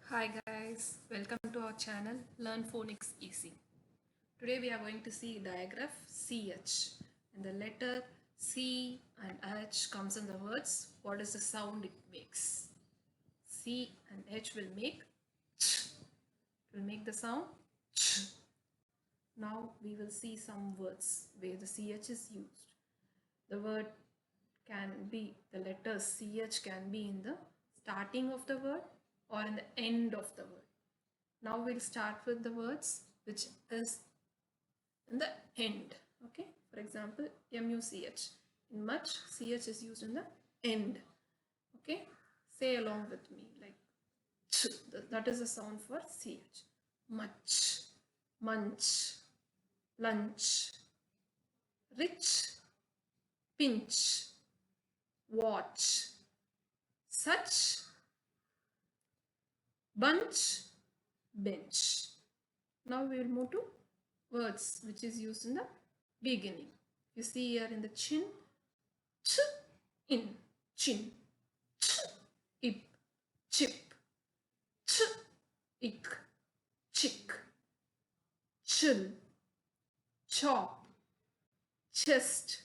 Hi guys, welcome to our channel Learn Phonics Easy. Today we are going to see diagraph CH, and the letter C and H comes in the words. What is the sound it makes? C and H will make ch. It will make the sound ch. Now we will see some words where the CH is used. The word can be, the letter CH can be in the starting of the word or in the end of the word. Now we'll start with the words which is in the end. Okay, for example, MUCH. In much, CH is used in the end. Okay, say along with me like ch. That is the sound for CH. Much, munch, lunch, rich, pinch, watch, such, bunch, bench. Now we will move to words which is used in the beginning. You see here in the chin, ch, in, chin, ch, ip, chip, ch, ick, chick, chill, chop, chest,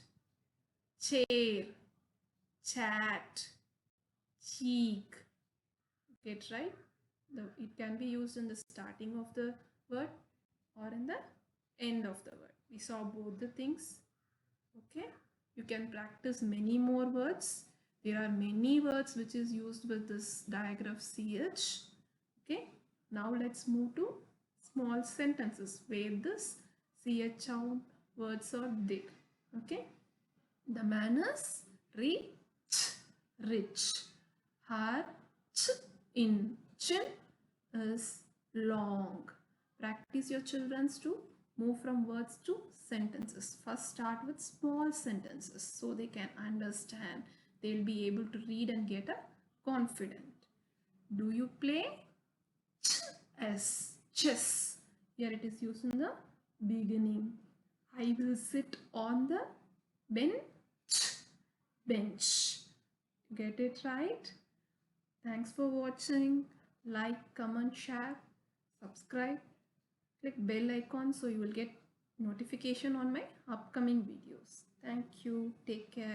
chair, chat, cheek. Get right? It can be used in the starting of the word or in the end of the word. We saw both the things. Okay, you can practice many more words. There are many words which is used with this diagraph CH. Okay, now let's move to small sentences where this CH sound words are there. Okay, the man is rich. Her chin is long. Practice your children's to move from words to sentences. First start with small sentences so they can understand. They'll be able to read and get a confident. Do you play chess? Here it is used in the beginning. I will sit on the bench. Get it right? Thanks for watching. Like, comment, share, subscribe. Click bell icon so you will get notification on my upcoming videos. Thank you. Take care.